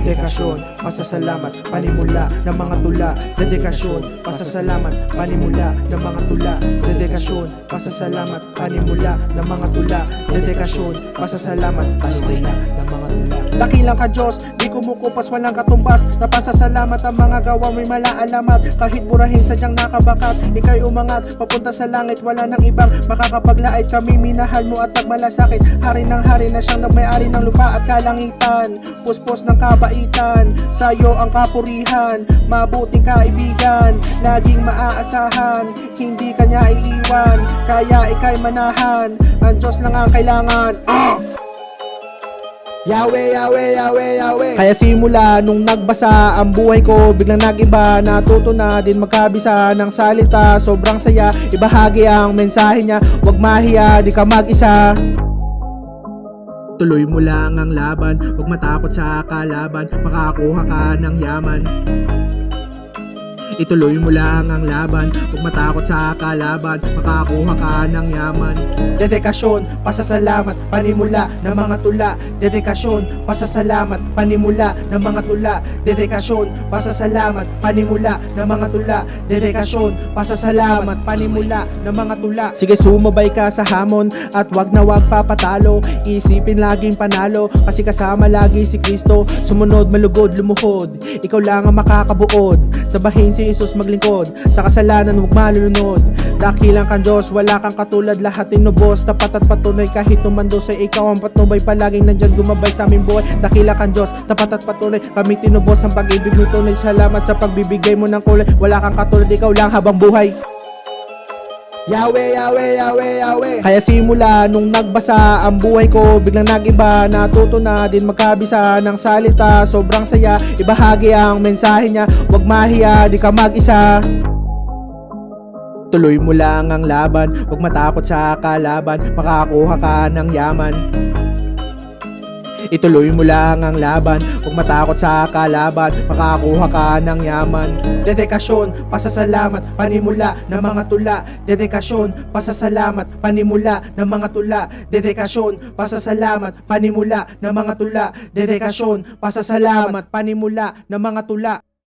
dedikasyon, pasasalamat, panimula ng mga tula. Dedikasyon, pasasalamat, panimula ng mga tula. Dedikasyon, pasasalamat, panimula ng mga tula. Dedikasyon, pasasalamat, panimula ng mga tula. Dakilang ka Diyos, di kumukupas, walang katumbas. Napasasalamat ang mga gawa may malaalamat. Kahit burahin sadyang nakabakat, ika'y umangat papunta sa langit, wala nang ibang makakapaglait. Kami minahal mo at nagmalasakit, hari ng hari na siyang nagmay-ari ng lupa at kalangitan. Puspos ng kabaitan, sa'yo ang kapurihan. Mabuting kaibigan, laging maaasahan. Hindi kanya iiwan, kaya ika'y manahan. Ang Diyos lang ang kailangan. Yahweh, Yahweh, Yahweh, Yahweh. Kaya simula nung nagbasa ang buhay ko, biglang nag-iba. Natuto na din magkabisa ng salita. Sobrang saya, ibahagi ang mensahe niya. Huwag mahiya, di ka mag-isa. Tuloy mo lang ang laban, huwag matakot sa kalaban. Makakuha ka ng yaman. Ituloy mo lang ang laban, huwag matakot sa kalaban. Makakuha ka ng yaman. Dedikasyon, pasasalamat, panimula ng mga tula. Dedikasyon, pasasalamat, panimula ng mga tula. Dedikasyon, pasasalamat, panimula ng mga tula. Dedikasyon, pasasalamat, panimula ng mga tula. Sige, sumabay ka sa hamon at wag na wag papatalo. Isipin laging panalo, kasi kasama lagi si Kristo. Sumunod, malugod, lumuhod, ikaw lang ang makakabuod. Sabahin si Jesus maglingkod, sa kasalanan huwag malulunod. Dakilang kang Diyos, wala kang katulad, lahat tinubos. Tapat at patunay kahit tumando sa ikaw ang patnubay. Palaging nandyan gumabay sa aming buhay. Dakilang kang Diyos, tapat at patunay, kami tinubos ang pag-ibig mo tunay. Salamat sa pagbibigay mo ng kulay, wala kang katulad, ikaw lang habang buhay. Yahweh, Yahweh, Yahweh, Yahweh. Kaya simula nung nagbasa ang buhay ko, biglang nag-iba. Natuto na din magkabisa ng salita. Sobrang saya, ibahagi ang mensahe niya. Huwag mahiya, di ka mag-isa. Tuloy mo lang ang laban, huwag matakot sa kalaban. Makakuha ka ng yaman. Ituloy mo lang ang laban, huwag matakot sa kalaban. Makakuha ka ng yaman. Dedikasyon, pasasalamat, panimula ng mga tula. Dedikasyon, pasasalamat, panimula ng mga tula. Dedikasyon, pasasalamat, panimula ng mga tula. Dedikasyon, pasasalamat, panimula ng mga tula.